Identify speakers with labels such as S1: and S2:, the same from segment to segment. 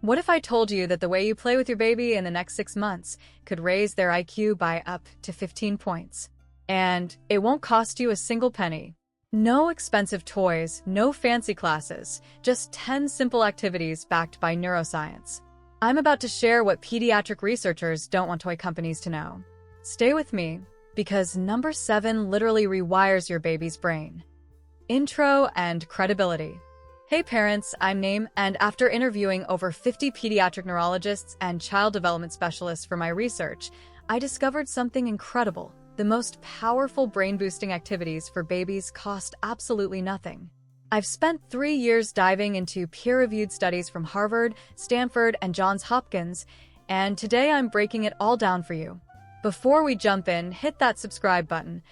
S1: What if I told you that the way you play with your baby in the next 6 months could raise their IQ by up to 15 points? And it won't cost you a single penny. No expensive toys, no fancy classes, just 10 simple activities backed by neuroscience. I'm about to share what pediatric researchers don't want toy companies to know. Stay with me, because number 7 literally rewires your baby's brain. Intro and credibility. Hey parents, I'm Naeem, and after interviewing over 50 pediatric neurologists and child development specialists for my research, I discovered something incredible. The most powerful brain-boosting activities for babies cost absolutely nothing. I've spent 3 years diving into peer-reviewed studies from Harvard, Stanford, and Johns Hopkins, and today I'm breaking it all down for you. Before we jump in, hit that subscribe button.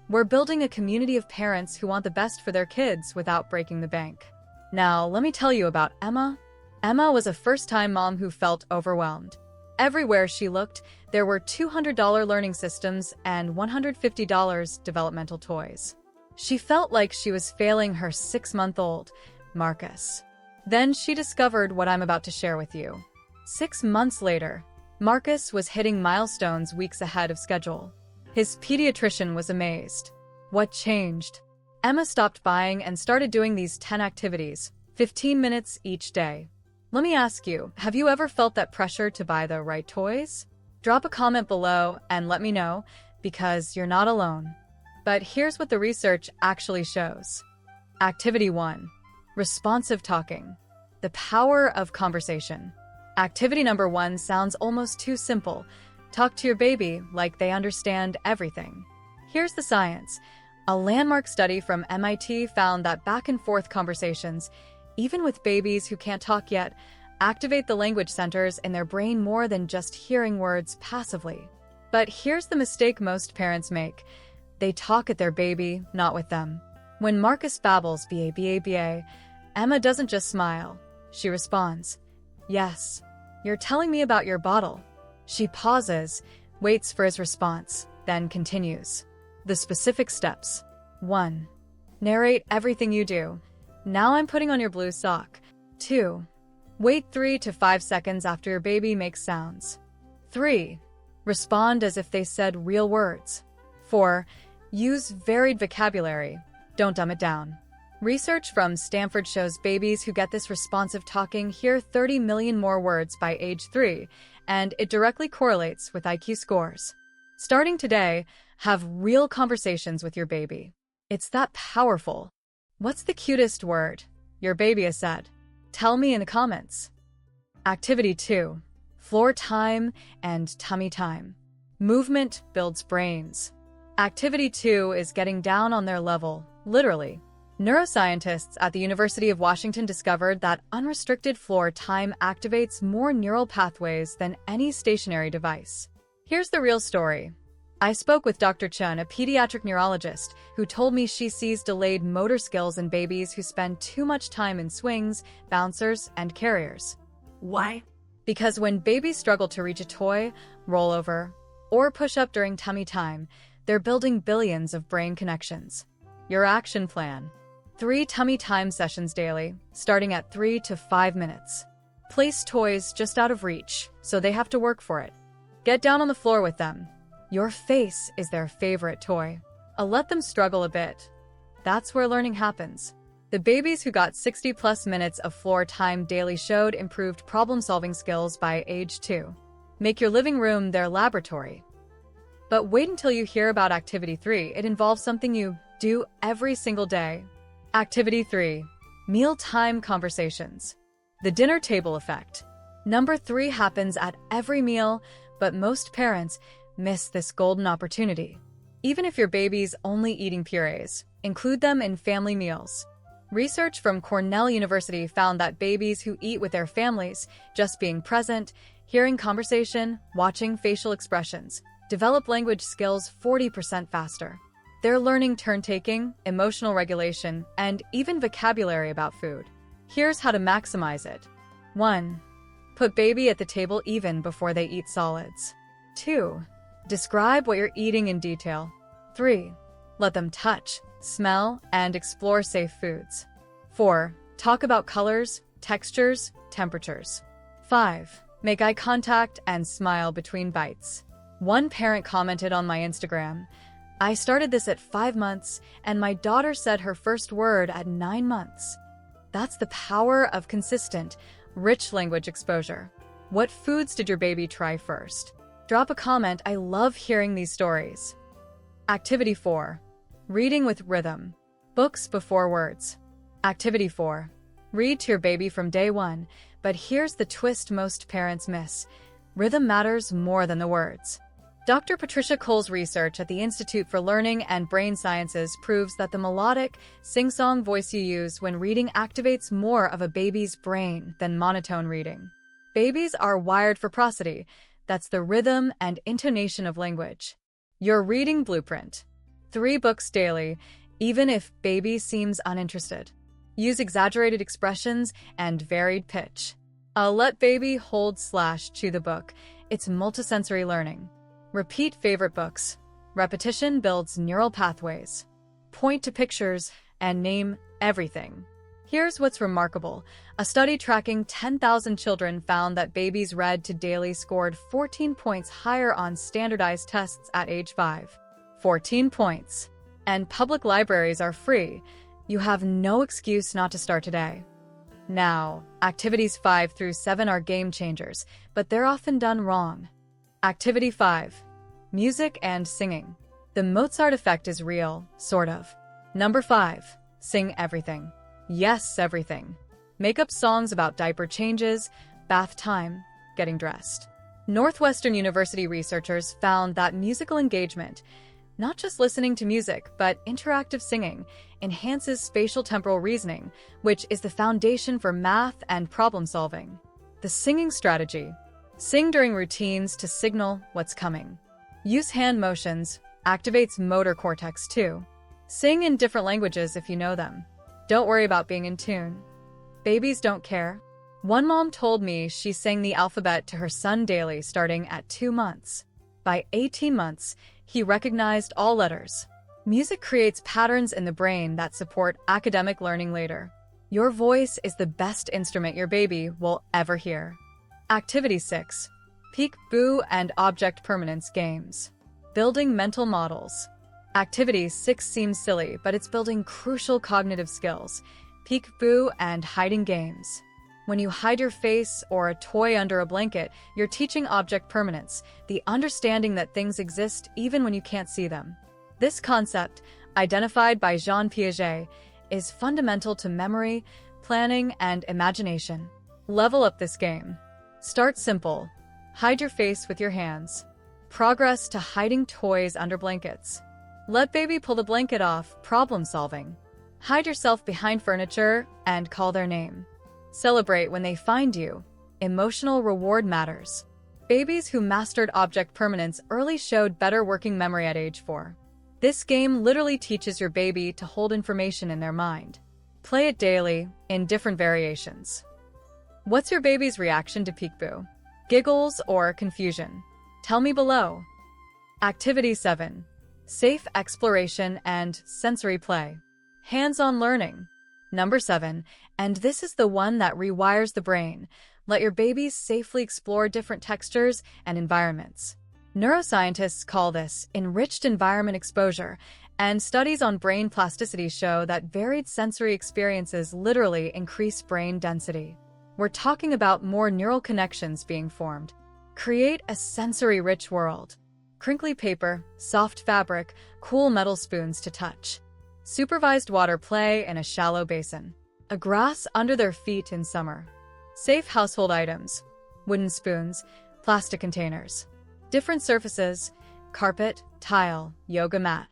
S1: We're building a community of parents who want the best for their kids without breaking the bank. Now, let me tell you about Emma. Emma was a first-time mom who felt overwhelmed. Everywhere she looked, there were $200 learning systems and $150 developmental toys. She felt like she was failing her 6-month-old, Marcus. Then she discovered what I'm about to share with you. 6 months later, Marcus was hitting milestones weeks ahead of schedule. His pediatrician was amazed. What changed? Emma stopped buying and started doing these 10 activities, 15 minutes each day. Let me ask you, have you ever felt that pressure to buy the right toys? Drop a comment below and let me know, because you're not alone. But here's what the research actually shows. Activity 1. Responsive talking. The power of conversation. Activity number 1 sounds almost too simple. Talk to your baby like they understand everything. Here's the science. A landmark study from MIT found that back-and-forth conversations, even with babies who can't talk yet, activate the language centers in their brain more than just hearing words passively. But here's the mistake most parents make. They talk at their baby, not with them. When Marcus babbles ba, Emma doesn't just smile. She responds, "Yes, you're telling me about your bottle." She pauses, waits for his response, then continues. The specific steps. 1. Narrate everything you do. Now I'm putting on your blue sock. 2. Wait 3 to 5 seconds after your baby makes sounds. 3. Respond as if they said real words. 4. Use varied vocabulary. Don't dumb it down. Research from Stanford shows babies who get this responsive talking hear 30 million more words by age 3, and it directly correlates with IQ scores. Starting today, have real conversations with your baby. It's that powerful. What's the cutest word your baby has said? Tell me in the comments. Activity 2. Floor time and tummy time. Movement builds brains. Activity 2 is getting down on their level, literally. Neuroscientists at the University of Washington discovered that unrestricted floor time activates more neural pathways than any stationary device. Here's the real story. I spoke with Dr. Chun, a pediatric neurologist, who told me she sees delayed motor skills in babies who spend too much time in swings, bouncers, and carriers.
S2: Why?
S1: Because when babies struggle to reach a toy, roll over, or push up during tummy time, they're building billions of brain connections. Your action plan. 3 tummy time sessions daily, starting at 3 to 5 minutes. Place toys just out of reach, so they have to work for it. Get down on the floor with them. Your face is their favorite toy. Let them struggle a bit. That's where learning happens. The babies who got 60+ minutes of floor time daily showed improved problem-solving skills by age 2. Make your living room their laboratory. But wait until you hear about Activity 3. It involves something you do every single day. Activity 3. Mealtime conversations. The dinner table effect. Number 3 happens at every meal, but most parents miss this golden opportunity. Even if your baby's only eating purees, include them in family meals. Research from Cornell University found that babies who eat with their families, just being present, hearing conversation, watching facial expressions, develop language skills 40% faster. They're learning turn-taking, emotional regulation, and even vocabulary about food. Here's how to maximize it. 1. Put baby at the table even before they eat solids. 2. Describe what you're eating in detail. 3. Let them touch, smell, and explore safe foods. 4. Talk about colors, textures, temperatures. 5. Make eye contact and smile between bites. One parent commented on my Instagram, "I started this at 5 months, and my daughter said her first word at 9 months." That's the power of consistent, rich language exposure. What foods did your baby try first? Drop a comment. I love hearing these stories. Activity 4. Reading with rhythm. Books before words. Activity 4. Read to your baby from day 1, but here's the twist most parents miss. Rhythm matters more than the words. Dr. Patricia Cole's research at the Institute for Learning and Brain Sciences proves that the melodic, sing-song voice you use when reading activates more of a baby's brain than monotone reading. Babies are wired for prosody. That's the rhythm and intonation of language. Your reading blueprint. 3 books daily, even if baby seems uninterested. Use exaggerated expressions and varied pitch. Let baby hold/chew the book. It's multisensory learning. Repeat favorite books. Repetition builds neural pathways. Point to pictures and name everything. Here's what's remarkable. A study tracking 10,000 children found that babies read to daily scored 14 points higher on standardized tests at age 5. 14 points. And public libraries are free. You have no excuse not to start today. Now, activities 5 through 7 are game changers, but they're often done wrong. Activity 5. Music and singing. The Mozart effect is real, sort of. Number 5. Sing everything. Yes, everything. Make up songs about diaper changes, bath time, getting dressed. Northwestern University researchers found that musical engagement, not just listening to music, but interactive singing, enhances spatial temporal reasoning, which is the foundation for math and problem solving. The singing strategy. Sing during routines to signal what's coming. Use hand motions, activates motor cortex too. Sing in different languages if you know them. Don't worry about being in tune. Babies don't care. One mom told me she sang the alphabet to her son daily starting at 2 months. By 18 months, he recognized all letters. Music creates patterns in the brain that support academic learning later. Your voice is the best instrument your baby will ever hear. Activity 6. Peek-boo and object permanence games. Building mental models. Activity 6 seems silly, but it's building crucial cognitive skills. Peek-boo and hiding games. When you hide your face or a toy under a blanket, you're teaching object permanence, the understanding that things exist even when you can't see them. This concept, identified by Jean Piaget, is fundamental to memory, planning, and imagination. Level up this game. Start simple. Hide your face with your hands. Progress to hiding toys under blankets. Let baby pull the blanket off, problem solving. Hide yourself behind furniture and call their name. Celebrate when they find you. Emotional reward matters. Babies who mastered object permanence early showed better working memory at age 4. This game literally teaches your baby to hold information in their mind. Play it daily, in different variations. What's your baby's reaction to peek-boo? Giggles or confusion? Tell me below. Activity 7. Safe exploration and sensory play. Hands-on learning. Number 7, and this is the one that rewires the brain. Let your babies safely explore different textures and environments. Neuroscientists call this enriched environment exposure, and studies on brain plasticity show that varied sensory experiences literally increase brain density. We're talking about more neural connections being formed. Create a sensory-rich world. Crinkly paper, soft fabric, cool metal spoons to touch. Supervised water play in a shallow basin. A grass under their feet in summer. Safe household items. Wooden spoons, plastic containers. Different surfaces, carpet, tile, yoga mat.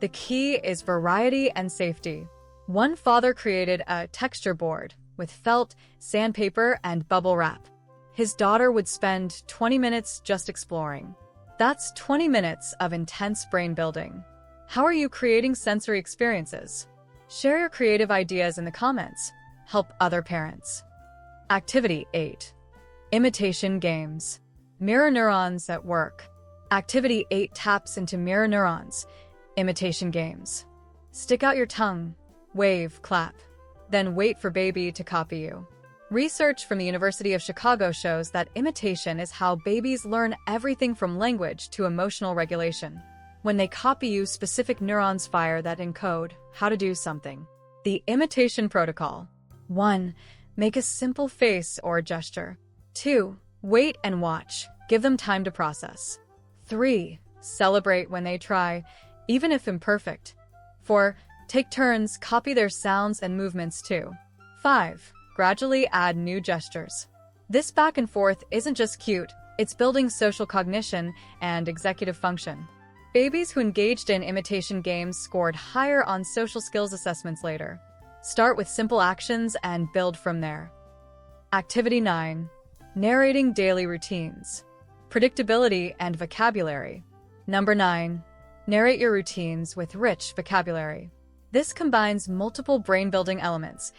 S1: The key is variety and safety. One father created a texture board with felt, sandpaper, and bubble wrap. His daughter would spend 20 minutes just exploring. That's 20 minutes of intense brain building. How are you creating sensory experiences? Share your creative ideas in the comments. Help other parents. Activity 8. Imitation games. Mirror neurons at work. Activity 8 taps into mirror neurons. Imitation games. Stick out your tongue. Wave, clap. Then wait for baby to copy you. Research from the University of Chicago shows that imitation is how babies learn everything from language to emotional regulation. When they copy you, specific neurons fire that encode how to do something. The imitation protocol. 1. Make a simple face or gesture. 2. Wait and watch. Give them time to process. 3. Celebrate when they try, even if imperfect. 4. Take turns, copy their sounds and movements too. 5. Gradually add new gestures. This back and forth isn't just cute, it's building social cognition and executive function. Babies who engaged in imitation games scored higher on social skills assessments later. Start with simple actions and build from there. Activity 9. Narrating daily routines. Predictability and vocabulary. Number 9. Narrate your routines with rich vocabulary. This combines multiple brain-building elements: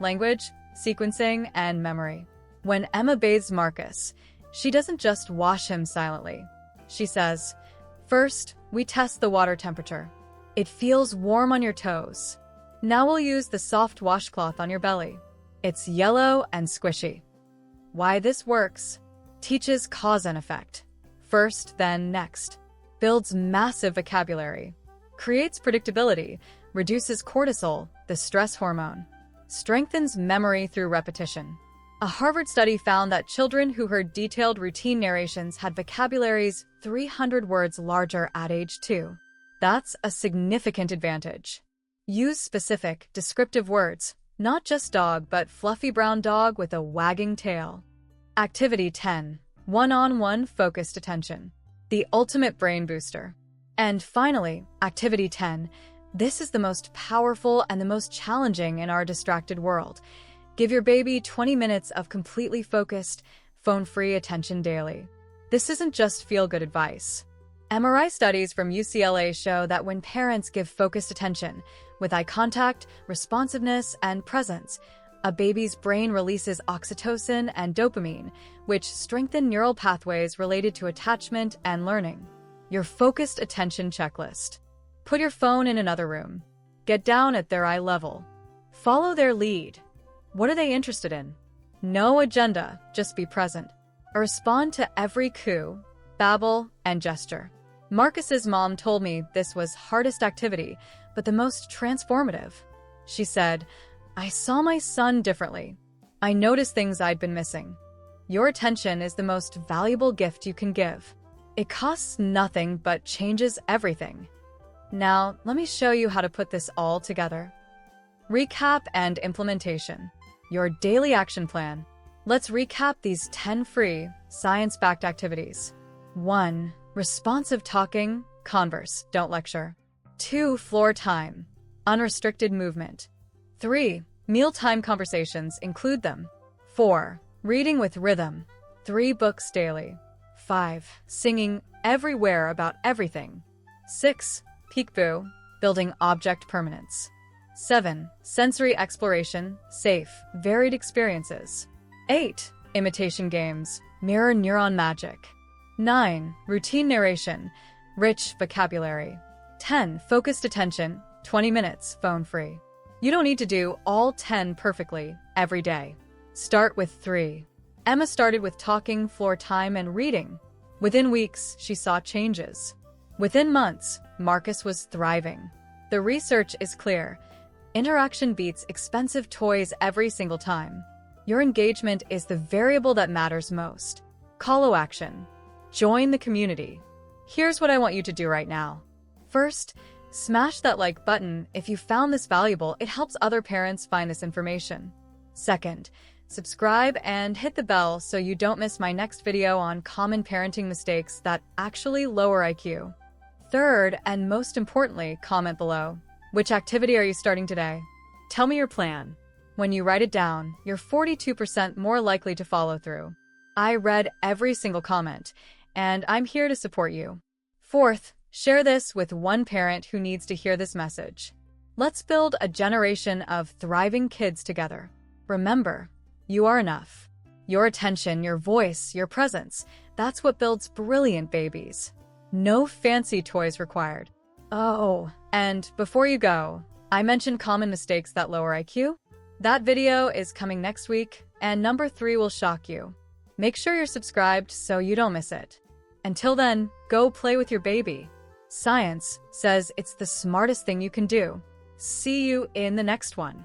S1: language, sequencing, and memory. When Emma bathes Marcus, she doesn't just wash him silently. She says, "First, we test the water temperature. It feels warm on your toes. Now we'll use the soft washcloth on your belly. It's yellow and squishy." Why this works: teaches cause and effect. First, then next. Builds massive vocabulary. Creates predictability. Reduces cortisol, the stress hormone. Strengthens memory through repetition. A Harvard study found that children who heard detailed routine narrations had vocabularies 300 words larger at age 2. That's a significant advantage. Use specific, descriptive words, not just dog, but fluffy brown dog with a wagging tail. Activity 10. One-on-one focused attention. The ultimate brain booster. And finally, Activity 10. This is the most powerful and the most challenging in our distracted world. Give your baby 20 minutes of completely focused, phone-free attention daily. This isn't just feel-good advice. MRI studies from UCLA show that when parents give focused attention, with eye contact, responsiveness, and presence, a baby's brain releases oxytocin and dopamine, which strengthen neural pathways related to attachment and learning. Your focused attention checklist. Put your phone in another room. Get down at their eye level. Follow their lead. What are they interested in? No agenda, just be present. Respond to every coo, babble, and gesture. Marcus's mom told me this was hardest activity, but the most transformative. She said, "I saw my son differently. I noticed things I'd been missing." Your attention is the most valuable gift you can give. It costs nothing but changes everything. Now, let me show you how to put this all together. Recap and implementation. Your daily action plan. Let's recap these 10 free, science-backed activities. 1. Responsive talking, converse, don't lecture. 2. Floor time, unrestricted movement. 3. Mealtime conversations, include them. 4. Reading with rhythm, 3 books daily. 5. Singing everywhere about everything. 6. Peekaboo, building object permanence. 7. Sensory exploration, safe, varied experiences. 8. Imitation games, mirror neuron magic. 9. Routine narration, rich vocabulary. 10. Focused attention, 20 minutes, phone-free. You don't need to do all 10 perfectly every day. Start with 3. Emma started with talking, floor time, and reading. Within weeks, she saw changes. Within months, Marcus was thriving. The research is clear. Interaction beats expensive toys every single time. Your engagement is the variable that matters most. Call to action. Join the community. Here's what I want you to do right now. First, smash that like button. If you found this valuable, it helps other parents find this information. Second, subscribe and hit the bell so you don't miss my next video on common parenting mistakes that actually lower IQ. Third, and most importantly, comment below. Which activity are you starting today? Tell me your plan. When you write it down, you're 42% more likely to follow through. I read every single comment, and I'm here to support you. Fourth, share this with one parent who needs to hear this message. Let's build a generation of thriving kids together. Remember, you are enough. Your attention, your voice, your presence, that's what builds brilliant babies. No fancy toys required. Oh, and before you go, I mentioned common mistakes that lower IQ. That video is coming next week, And number 3 will shock you. Make sure you're subscribed so you don't miss it. Until then, go play with your baby. Science says it's the smartest thing you can do. See you in the next one.